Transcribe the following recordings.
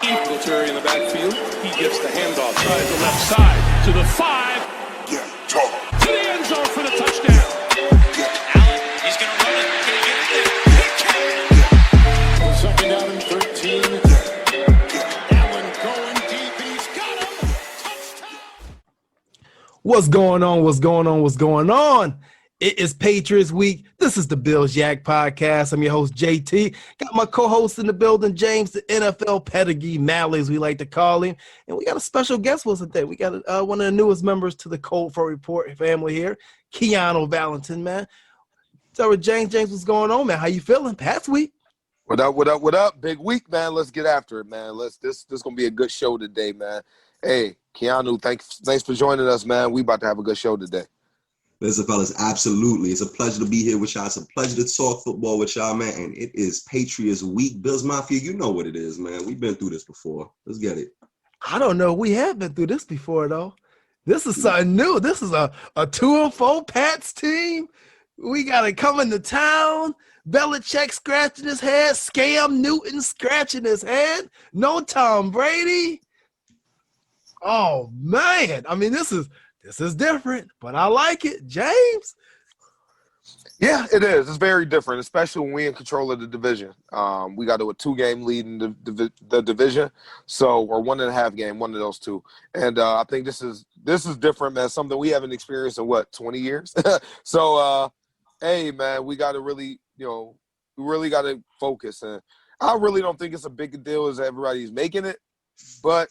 Terry in the backfield. He gets the handoff side to left side to the 5. To the end zone for the touchdown. Allen, he's going to run it. Can he get it there? Second down and 13. Allen going deep, and he's got him. Touchdown. What's going on? What's going on? What's going on? It is Patriots week. This is the Bills Yak Podcast. I'm your host, JT. Got my co-host in the building, James, the NFL pedigree Malley, as we like to call him. And we got a special guest with us today. We got one of the newest members to the Cold for Report family here, Keanu Valentin, man. So with James, what's going on, man? How you feeling? Past week? What up? Big week, man. Let's get after it, man. This gonna be a good show today, man. Hey, Keanu, thanks for joining us, man. We about to have a good show today. Listen, fellas, absolutely. It's a pleasure to be here with y'all. It's a pleasure to talk football with y'all, man. And it is Patriots week. Bills Mafia, you know what it is, man. We've been through this before. Let's get it. I don't know. We have been through this before, though. This is something new. This is a 2-4 Pats team. We got to come into town. Belichick scratching his head. Scam Newton scratching his head. No Tom Brady. Oh, man. I mean, this is different, but I like it. James? Yeah, it is. It's very different, especially when we're in control of the division. We got to a 2-game lead in the division, so or 1.5 game, one of those two. And I think this is different, man. Something we haven't experienced in 20 years. So, hey, man, we got to really, got to focus. And I really don't think it's a big deal as everybody's making it, but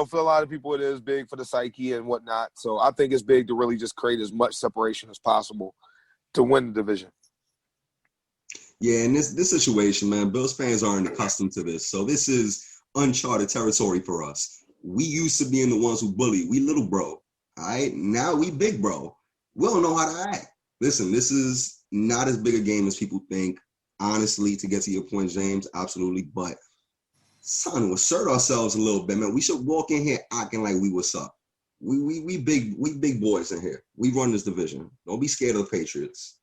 for a lot of people, it is big for the psyche and whatnot. So I think it's big to really just create as much separation as possible to win the division. Yeah, in this situation, man, Bills fans aren't accustomed to this. So this is uncharted territory for us. We used to being the ones who bully. We little bro, all right? Now we big bro. We don't know how to act. Listen, this is not as big a game as people think. Honestly, to get to your point, James, absolutely. But son, we'll assert ourselves a little bit, man. We should walk in here acting like we what's up. We big boys in here. We run this division. Don't be scared of the Patriots.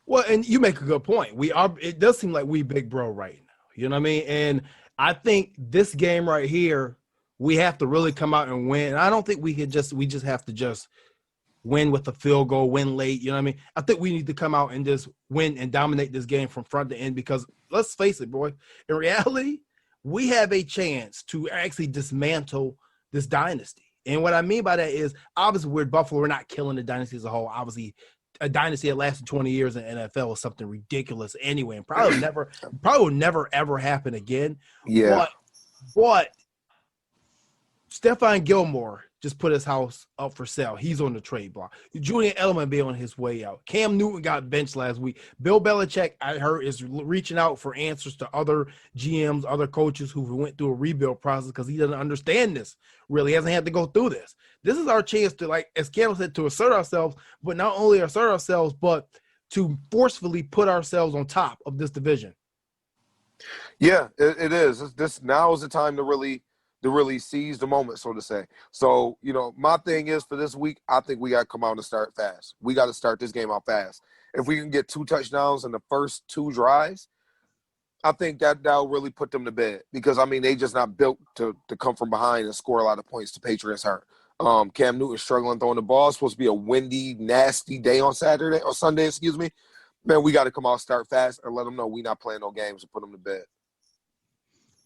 Well, and you make a good point. We are. It does seem like we big bro right now. You know what I mean? And I think this game right here, we have to really come out and win. I don't think we just have to just win with a field goal, win late. You know what I mean? I think we need to come out and just win and dominate this game from front to end because let's face it, boy. In reality, we have a chance to actually dismantle this dynasty. And what I mean by that is, obviously, we're Buffalo. We're not killing the dynasty as a whole. Obviously, a dynasty that lasted 20 years in the NFL is something ridiculous anyway, and probably will never, ever happen again. Yeah. But Stephon Gilmore just put his house up for sale. He's on the trade block. Julian Edelman be on his way out. Cam Newton got benched last week. Bill Belichick, I heard, is reaching out for answers to other GMs, other coaches who went through a rebuild process because he doesn't understand this. Really hasn't had to go through this. This is our chance to, like, as Cam said, to assert ourselves, but not only assert ourselves, but to forcefully put ourselves on top of this division. Yeah, it is. This now is the time to really seize the moment, so to say. So, my thing is for this week, I think we got to come out and start fast. We got to start this game out fast. If we can get 2 touchdowns in the first 2 drives, I think that'll really put them to bed because, they just not built to come from behind and score a lot of points. The Patriots hurt. Cam Newton struggling throwing the ball. It's supposed to be a windy, nasty day on Sunday, Man, we got to come out, start fast, and let them know we not playing no games and put them to bed.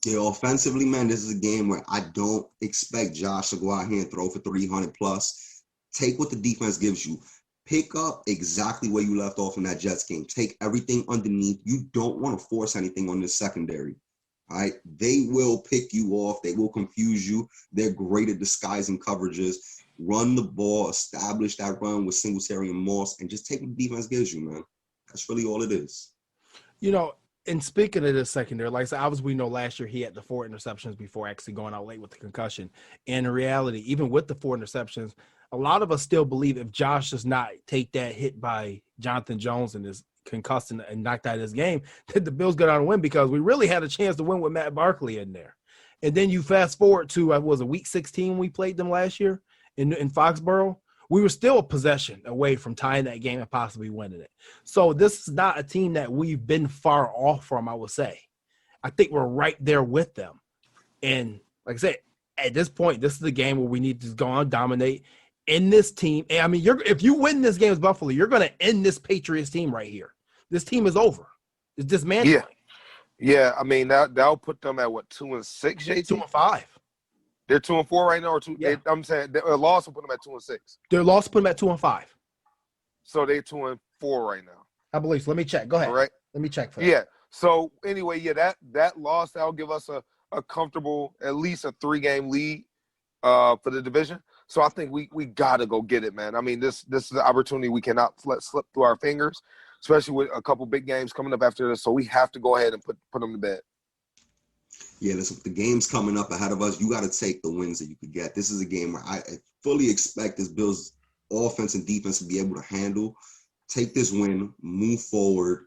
Yeah, offensively, man, this is a game where I don't expect Josh to go out here and throw for 300 plus. Take what the defense gives you. Pick up exactly where you left off in that Jets game. Take everything underneath. You don't want to force anything on this secondary. All right? They will pick you off. They will confuse you. They're great at disguising coverages. Run the ball, establish that run with Singletary and Moss, and just take what the defense gives you, man. That's really all it is. And speaking of this secondary, like I said, obviously we know last year he had the 4 interceptions before actually going out late with the concussion. And in reality, even with the 4 interceptions, a lot of us still believe if Josh does not take that hit by Jonathan Jones and is concussed and knocked out of his game, that the Bills go down and win because we really had a chance to win with Matt Barkley in there. And then you fast forward to, week 16 we played them last year in Foxborough. We were still a possession away from tying that game and possibly winning it. So this is not a team that we've been far off from, I would say. I think we're right there with them. And like I said, at this point, this is the game where we need to go on dominate in this team. And I mean, if you win this game as Buffalo, you're going to end this Patriots team right here. This team is over. It's dismantling. Yeah. I mean, that'll put them at what, 2-6, JT? 2-5. They're 2-4 right now, or two. Yeah. I'm saying a loss will put them at 2-6. Their loss put them at 2-5. So they're 2-4 right now. I believe so. Let me check. Go ahead. All right. Let me check for that. Yeah. So anyway, that loss, that'll give us a comfortable, at least a 3-game lead for the division. So I think we gotta go get it, man. I mean, this is an opportunity we cannot let slip through our fingers, especially with a couple big games coming up after this. So we have to go ahead and put them to bed. Yeah, the game's coming up ahead of us. You got to take the wins that you could get. This is a game where I fully expect this Bills offense and defense to be able to handle, take this win, move forward,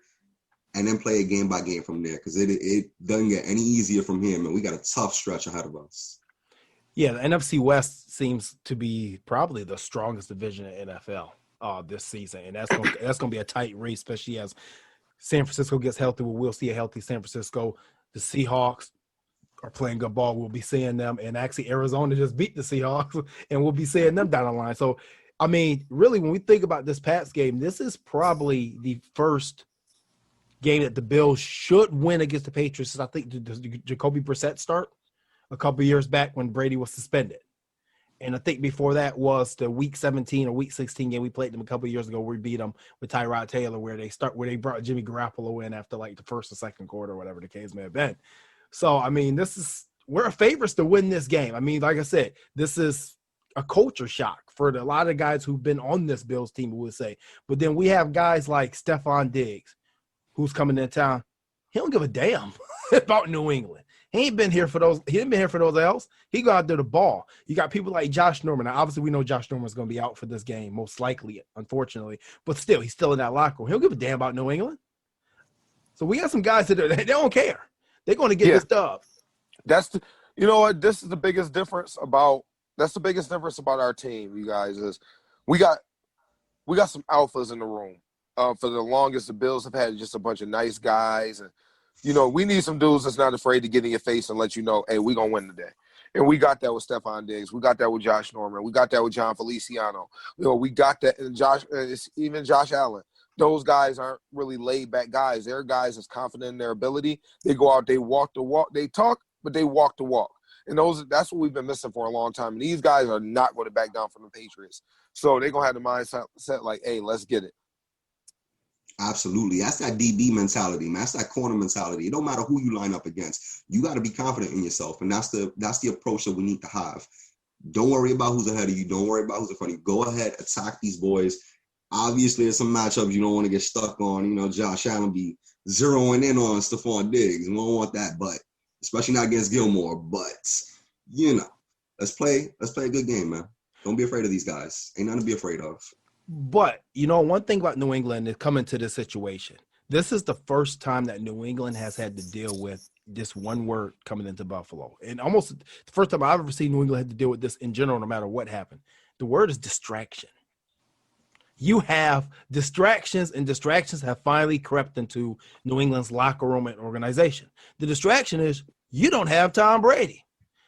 and then play it game by game from there, because it doesn't get any easier from here, man. We got a tough stretch ahead of us. Yeah, the NFC West seems to be probably the strongest division in NFL this season, and that's going to be a tight race, especially as San Francisco gets healthy. We'll see a healthy San Francisco. The Seahawks are playing good ball. We'll be seeing them, and actually Arizona just beat the Seahawks, and we'll be seeing them down the line. So, I mean, really, when we think about this Pats game, this is probably the first game that the Bills should win against the Patriots. I think the Jacoby Brissett start a couple of years back when Brady was suspended. And I think before that was the week 17 or week 16 game we played them a couple of years ago where we beat them with Tyrod Taylor, where they brought Jimmy Garoppolo in after like the first or second quarter or whatever the case may have been. So, I mean, we're favorites to win this game. I mean, like I said, this is a culture shock for a lot of guys who've been on this Bills team, we would say. But then we have guys like Stephon Diggs, who's coming in town. He don't give a damn about New England. He ain't been here for those. He didn't been here for those else. He go out there to ball. You got people like Josh Norman. Now, obviously, we know Josh Norman's going to be out for this game, most likely, unfortunately. But still, he's still in that locker room. He don't give a damn about New England. So we got some guys that they don't care. They're going to get this dub. You know what? This is the biggest difference about. That's the biggest difference about our team, you guys, is we got some alphas in the room. For the longest, the Bills have had just a bunch of nice guys, and we need some dudes that's not afraid to get in your face and let you know, hey, we're going to win today. And we got that with Stephon Diggs. We got that with Josh Norman. We got that with John Feliciano. We got that in even Josh Allen. Those guys aren't really laid-back guys. They're guys that's confident in their ability. They go out, they walk the walk. They talk, but they walk the walk. And that's what we've been missing for a long time. And these guys are not going to back down from the Patriots. So they're going to have the mindset like, hey, let's get it. Absolutely. That's that DB mentality, man. That's that corner mentality. It don't matter who you line up against. You got to be confident in yourself. And that's the approach that we need to have. Don't worry about who's ahead of you. Don't worry about who's in front of you. Go ahead, attack these boys. Obviously, there's some matchups you don't want to get stuck on. Josh Allen be zeroing in on Stephon Diggs. We don't want that, but especially not against Gilmore. But, let's play a good game, man. Don't be afraid of these guys. Ain't nothing to be afraid of. But, one thing about New England is coming to this situation. This is the first time that New England has had to deal with this one word coming into Buffalo. And almost the first time I've ever seen New England had to deal with this in general, no matter what happened. The word is distraction. You have distractions, and distractions have finally crept into New England's locker room and organization. The distraction is you don't have Tom Brady.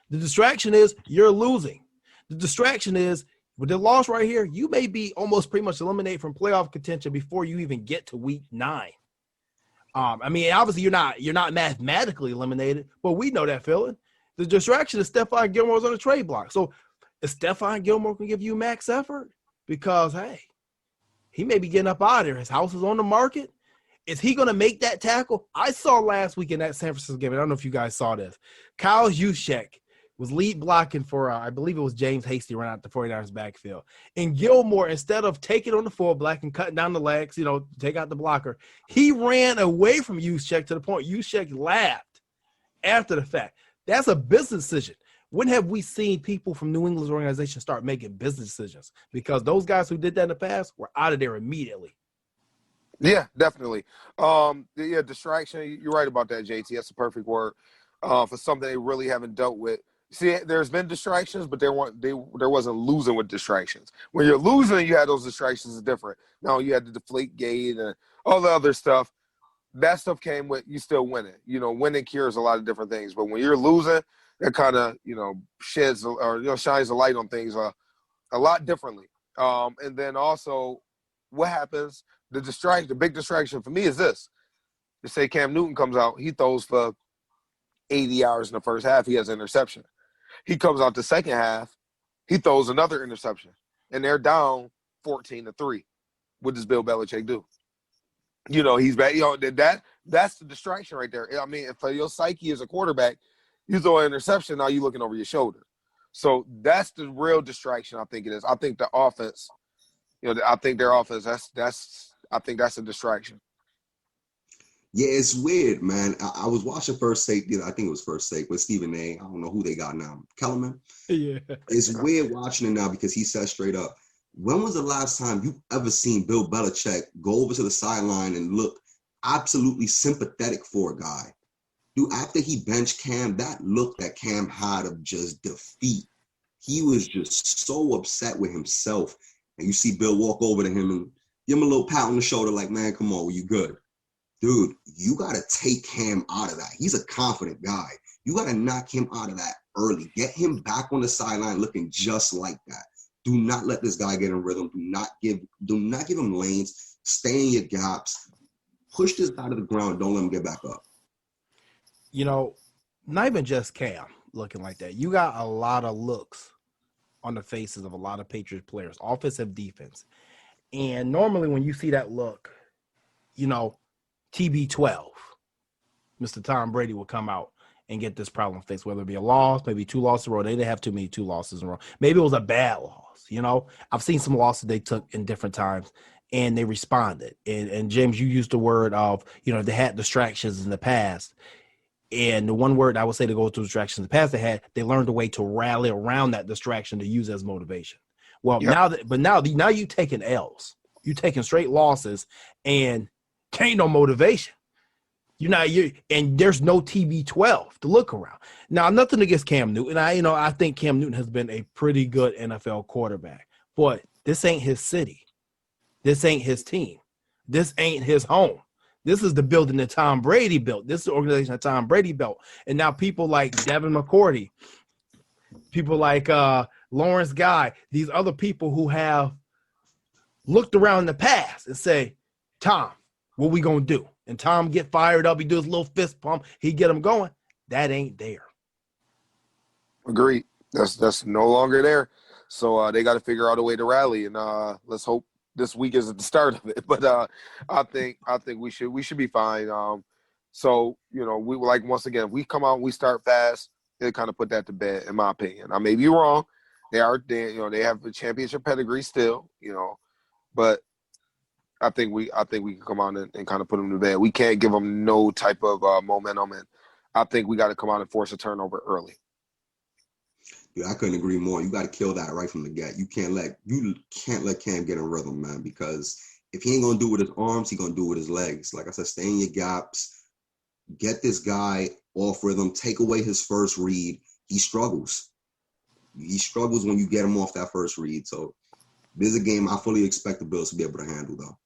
The distraction is you're losing. The distraction is with the loss right here, you may be almost pretty much eliminated from playoff contention before you even get to week 9. Obviously you're not mathematically eliminated, but we know that feeling. The distraction is Stephon Gilmore's on the trade block. So is Stephon Gilmore going to give you max effort? Because, hey, he may be getting up out of there. His house is on the market. Is he going to make that tackle? I saw last week in that San Francisco game, I don't know if you guys saw this, Kyle Juszczyk was lead blocking for, I believe it was James Hasty running out the 49ers backfield. And Gilmore, instead of taking on the fullback and cutting down the legs, take out the blocker, he ran away from Juszczyk to the point Juszczyk laughed after the fact. That's a business decision. When have we seen people from New England's organization start making business decisions? Because those guys who did that in the past were out of there immediately. Yeah, definitely. Distraction. You're right about that, JT. That's the perfect word for something they really haven't dealt with. See, there's been distractions, but there wasn't losing with distractions. When you're losing, you had those distractions is different. Now you had the deflate gate and all the other stuff. That stuff came with you still winning. Winning cures a lot of different things. But when you're losing, that kind of sheds or shines a light on things a lot differently. And then also, what happens? The big distraction for me is this: to say Cam Newton comes out, he throws for 80 yards in the first half, he has an interception. He comes out the second half, he throws another interception, and they're down 14-3. What does Bill Belichick do? He's back. That's the distraction right there. I mean, for your psyche as a quarterback, you throw an interception, now you're looking over your shoulder. So that's the real distraction. I think it is. I think the offense, I think their offense. I think that's a distraction. Yeah, it's weird, man. I was watching First Take. I think it was First Take with Stephen A. I don't know who they got now. Kellerman. Yeah. It's weird watching it now because he said straight up, when was the last time you ever seen Bill Belichick go over to the sideline and look absolutely sympathetic for a guy? Dude, after he benched Cam, that look that Cam had of just defeat, he was just so upset with himself. And you see Bill walk over to him and give him a little pat on the shoulder like, man, come on, you good? Dude, you got to take Cam out of that. He's a confident guy. You got to knock him out of that early. Get him back on the sideline looking just like that. Do not let this guy get in rhythm. Do not give him lanes. Stay in your gaps. Push this guy to the ground. Don't let him get back up. Not even just Cam looking like that. You got a lot of looks on the faces of a lot of Patriots players, offensive, defense. And normally when you see that look, TB12, Mr. Tom Brady will come out and get this problem fixed, whether it be a loss, maybe 2 losses in a row. They didn't have too many 2 losses in a row. Maybe it was a bad loss. I've seen some losses they took in different times, and they responded. And James, you used the word of, they had distractions in the past. And the one word I would say to go to distractions in the past they learned a way to rally around that distraction to use as motivation. Well, yep. now you taking L's. You taking straight losses and ain't no motivation. And there's no TB12 to look around. Now, nothing against Cam Newton. I think Cam Newton has been a pretty good NFL quarterback, but this ain't his city. This ain't his team. This ain't his home. This is the building that Tom Brady built. This is the organization that Tom Brady built. And now people like Devin McCourty, people like Lawrence Guy, these other people who have looked around in the past and say, Tom, what we going to do? And Tom get fired up. He do his little fist pump. He get him going. That ain't there. Agreed. That's no longer there. So they got to figure out a way to rally. And let's hope this week is at the start of it. But I think we should be fine. So, we like, once again, if we come out and we start fast, it kind of put that to bed, in my opinion. I may be wrong. They have a championship pedigree still, but I think we can come out and kind of put them to bed. We can't give them no type of momentum, and I think we got to come out and force a turnover early. Dude, I couldn't agree more. You got to kill that right from the get. You can't let Cam get in rhythm, man, because if he ain't gonna do it with his arms, he gonna do it with his legs. Like I said, stay in your gaps. Get this guy off rhythm. Take away his first read. He struggles. He struggles when you get him off that first read. So this is a game I fully expect the Bills to be able to handle, though.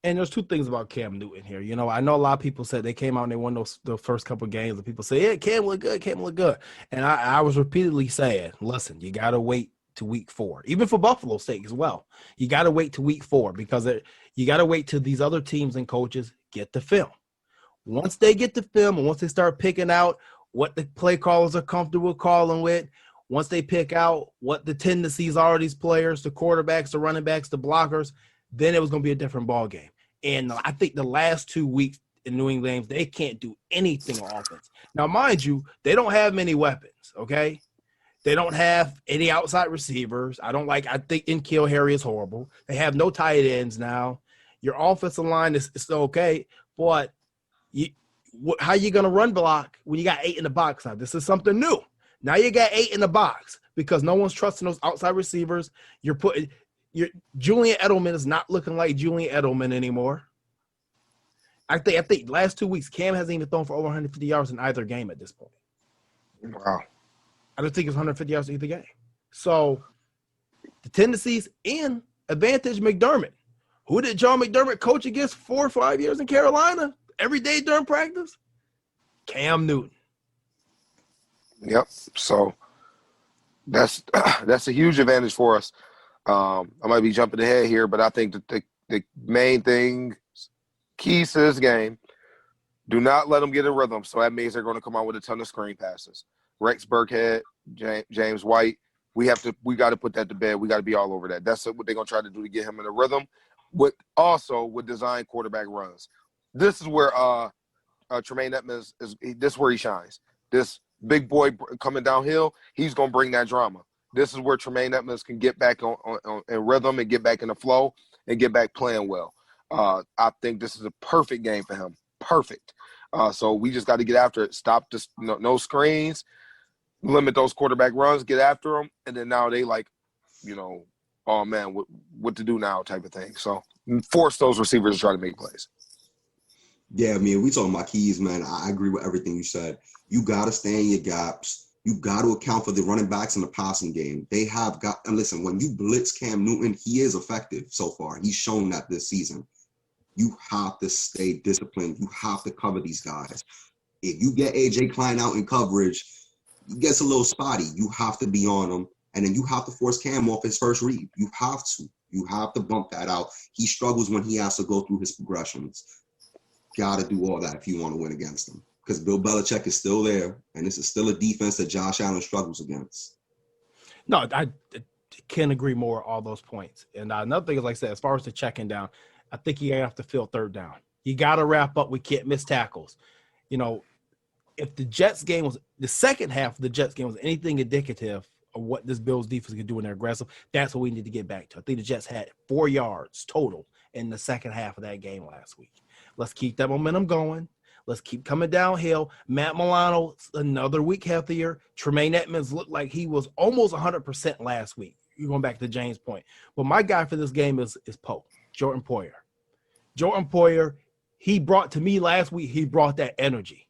And there's 2 things about Cam Newton here. I know a lot of people said they came out and they won the first couple of games, and people say, yeah, Cam look good. And I was repeatedly saying, listen, you got to wait to week 4, even for Buffalo's sake as well. You got to wait to week 4 because you got to wait till these other teams and coaches get the film. Once they get the film and once they start picking out what the play callers are comfortable calling with, once they pick out what the tendencies are of these players, the quarterbacks, the running backs, the blockers, then it was going to be a different ball game. And I think the last 2 weeks in New England, they can't do anything on offense. Now, mind you, they don't have many weapons, okay? They don't have any outside receivers. I think N'Keal Harry is horrible. They have no tight ends now. Your offensive line is still okay, but how you going to run block when you got 8 in the box now? This is something new. Now you got 8 in the box because no one's trusting those outside receivers. Julian Edelman is not looking like Julian Edelman anymore. I think last 2 weeks, Cam hasn't even thrown for over 150 yards in either game at this point. Wow. I don't think it's 150 yards in either game. So the tendencies in advantage McDermott. Who did John McDermott coach against 4 or 5 years in Carolina? Every day during practice? Cam Newton. Yep. So that's a huge advantage for us. I might be jumping ahead here, but I think that the main thing, keys to this game, do not let them get a rhythm. So that means they're going to come out with a ton of screen passes. Rex Burkhead, James White, we got to put that to bed. We got to be all over that. That's what they're going to try to do to get him in a rhythm. With design quarterback runs. This is where Tremaine Edmonds this is where he shines. This big boy coming downhill, he's going to bring that drama. This is where Tremaine Edmonds can get back on in rhythm and get back in the flow and get back playing well. I think this is a perfect game for him. Perfect. So we just got to get after it. Stop this, no screens, limit those quarterback runs, get after them, and then now they oh man, what to do now type of thing. So force those receivers to try to make plays. Yeah, man, we talking about keys, man. I agree with everything you said. You got to stay in your gaps. You got to account for the running backs in the passing game. They have got, and listen, when you blitz Cam Newton, he is effective so far. He's shown that this season. You have to stay disciplined. You have to cover these guys. If you get A.J. Klein out in coverage, he gets a little spotty. You have to be on him. And then you have to force Cam off his first read. You have to. You have to bump that out. He struggles when he has to go through his progressions. Got to do all that if you want to win against him. Because Bill Belichick is still there, and this is still a defense that Josh Allen struggles against. No, I can't agree more on all those points. And another thing is, like I said, as far as the checking down, I think you have to fill third down. You got to wrap up. We can't miss tackles. If the Jets game was – the second half of the Jets game was anything indicative of what this Bills defense can do when they're aggressive, that's what we need to get back to. I think the Jets had 4 yards total in the second half of that game last week. Let's keep that momentum going. Let's keep coming downhill. Matt Milano, another week healthier. Tremaine Edmonds looked like he was almost 100% last week. You're going back to James' point. But my guy for this game is Poe, Jordan Poyer. Jordan Poyer, he brought to me last week, he brought that energy.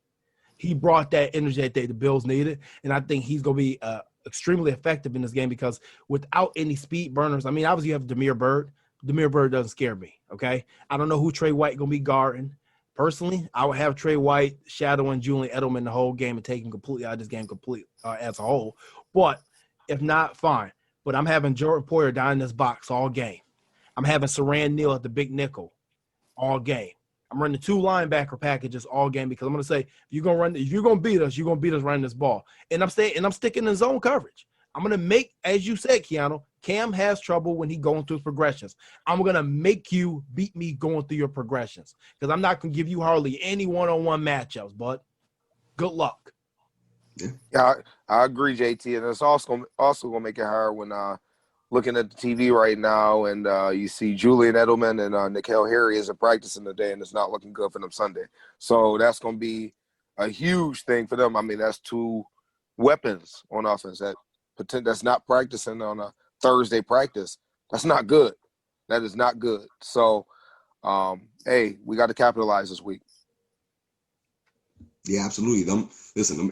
He brought that energy that the Bills needed, and I think he's going to be extremely effective in this game because without any speed burners, I mean, obviously you have Damiere Byrd. Damiere Byrd doesn't scare me, okay? I don't know who Trey White going to be guarding. Personally, I would have Trey White shadowing Julian Edelman the whole game and taking completely out of this game as a whole. But if not, fine. But I'm having Jordan Poyer down in this box all game. I'm having Saran Neal at the big nickel all game. I'm running 2 linebacker packages all game because I'm going to say, if you're going to beat us, you're going to beat us running this ball. And I'm sticking in zone coverage. I'm going to make, as you said, Keanu, Cam has trouble when he going through his progressions. I'm going to make you beat me going through your progressions because I'm not going to give you hardly any one-on-one matchups, but good luck. Yeah, I agree, JT. And it's also going to make it hard when looking at the TV right now and you see Julian Edelman and N'Keal Harry isn't practicing today and it's not looking good for them Sunday. So that's going to be a huge thing for them. I mean, that's 2 weapons on offense that's not practicing on a Thursday practice. That's not good. That is not good. So, hey, we got to capitalize this week. Yeah, absolutely. Them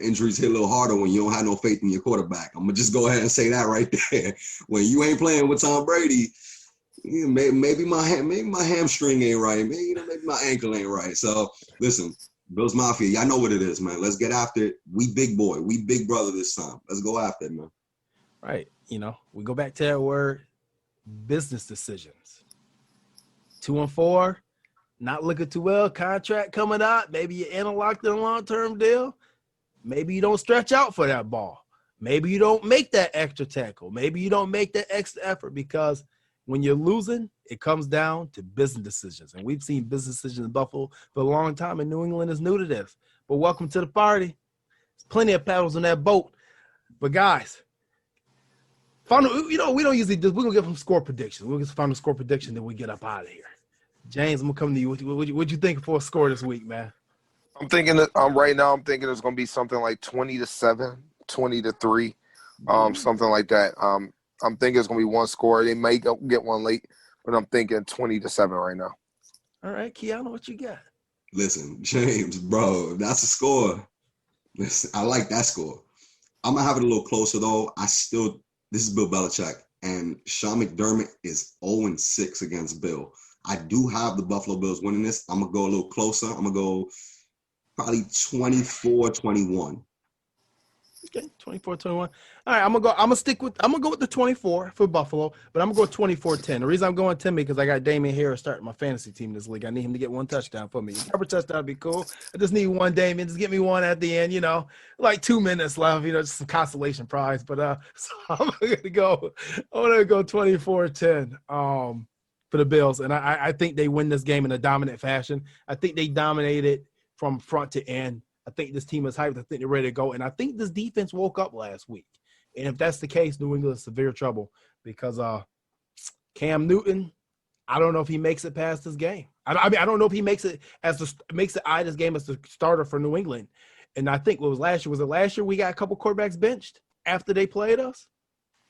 injuries hit a little harder when you don't have no faith in your quarterback. I'm gonna just go ahead and say that right there. When you ain't playing with Tom Brady, maybe my hamstring ain't right. Maybe my ankle ain't right. So listen, Bills Mafia, y'all know what it is, man. Let's get after it. We big boy. We big brother this time. Let's go after it, man. Right. We go back to that word, business decisions. 2-4, not looking too well. Contract coming out. Maybe you interlocked in a long-term deal. Maybe you don't stretch out for that ball. Maybe you don't make that extra tackle. Maybe you don't make that extra effort because when you're losing, it comes down to business decisions. And we've seen business decisions in Buffalo for a long time, and New England is new to this. But welcome to the party. There's plenty of paddles on that boat. But, guys, we don't usually do. We're going to give them score predictions. We'll get some final score prediction, then we get up out of here. James, I'm going to come to you. What you think for a score this week, man? I'm thinking right now it's going to be something like 20-7, 20-3, something like that. I'm thinking it's going to be one score. They may get one late, but I'm thinking 20-7 right now. All right, Keanu, what you got? Listen, James, bro, that's a score. Listen, I like that score. I'm going to have it a little closer, though. This is Bill Belichick, and Sean McDermott is 0-6 against Bill. I do have the Buffalo Bills winning this. I'm going to go a little closer. I'm going to go probably 24-21. Okay, 24-21. All right, I'm gonna go with the 24 for Buffalo, but I'm gonna go 24-10. The reason I'm going 10 because I got Damian Harris starting my fantasy team this league. I need him to get one touchdown for me. Every touchdown would be cool. I just need one Damian. Just get me one at the end, like 2 minutes left, just some consolation prize. But so I'm gonna go 24-10 for the Bills. And I think they win this game in a dominant fashion. I think they dominated from front to end. I think this team is hyped. I think they're ready to go. And I think this defense woke up last week. And if that's the case, New England is severe trouble because Cam Newton, I don't know if he makes it past this game. I don't know if he makes it this game as the starter for New England. And I think what was last year? Was it last year we got a couple quarterbacks benched after they played us?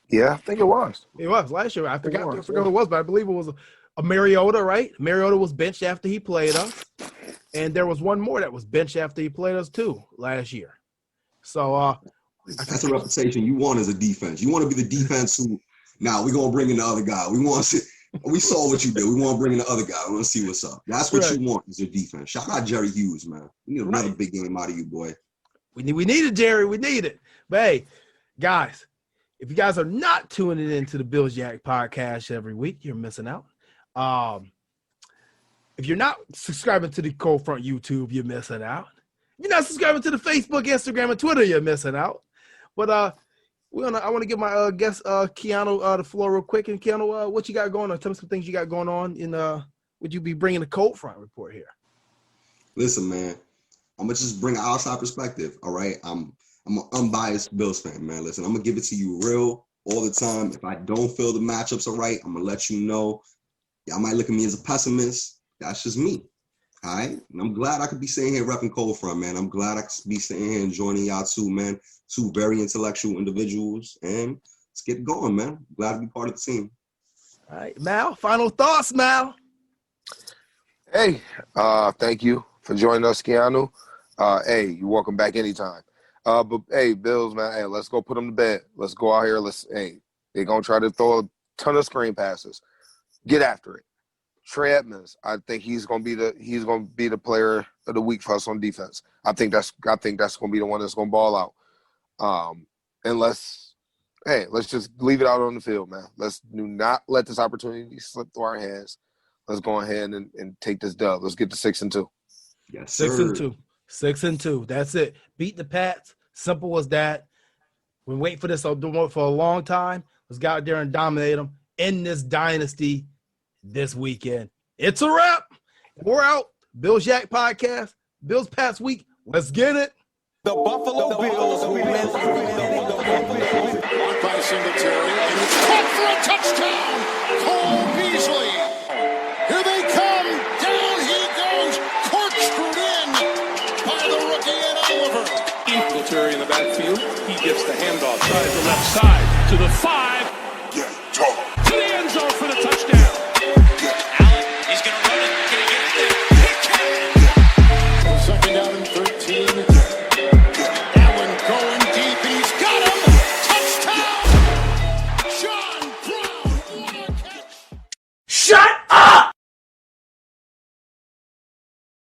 Yeah, I think it was. It was last year. I forgot who it was, but I believe it was a Mariota, right? Mariota was benched after he played us. And there was one more that was benched after he played us too last year. So that's a reputation you want as a defense. You want to be the defense who we're gonna bring in the other guy. We saw what you did. We want to bring in the other guy. We want to see what's up. That's what you want as your defense. Shout out Jerry Hughes, man. We need another big game out of you, boy. We need it, Jerry. We need it. But hey, guys, if you guys are not tuning into the Bills Yak podcast every week, you're missing out. If you're not subscribing to the Cold Front YouTube, you're missing out. If you're not subscribing to the Facebook, Instagram, and Twitter, you're missing out. But I want to give my guest Keanu the floor real quick. And Keanu, what you got going on? Tell me some things you got going on. Would you be bringing the Cold Front report here? Listen, man, I'm gonna just bring an outside perspective. All right, I'm an unbiased Bills fan, man. Listen, I'm gonna give it to you real all the time. If I don't feel the matchups are right, I'm gonna let you know. Y'all might look at me as a pessimist. That's just me. All right. And I'm glad I could be sitting here repping Cold Front, man. I'm glad I could be sitting here and joining y'all too, man. Two very intellectual individuals. And let's get going, man. Glad to be part of the team. All right. Mal, final thoughts, Mal. Hey, thank you for joining us, Keanu. Hey, you're welcome back anytime. But hey, Bills, man, hey, let's go put them to bed. Let's go out here. They're gonna try to throw a ton of screen passes. Get after it. Trey Edmonds, I think he's gonna be the player of the week for us on defense. I think that's gonna be the one that's gonna ball out. And let's just leave it out on the field, man. Let's do not let this opportunity slip through our hands. Let's go ahead and take this dub. Let's get to 6-2. Yes, sir. 6-2. 6-2. That's it. Beat the Pats. Simple as that. We're waiting for this for a long time. Let's go out there and dominate them. End this dynasty this weekend. It's a wrap. We're out. Bills Yak podcast. Bills Pats week. Let's get it. The Buffalo Bills win. Blocked by Singletary, and it's caught for a touchdown. Cole Beasley. Here they come. Down he goes. Corkscrewed in by the rookie Ed Oliver. Singletary in the backfield. He gets the handoff side to left side to the 5.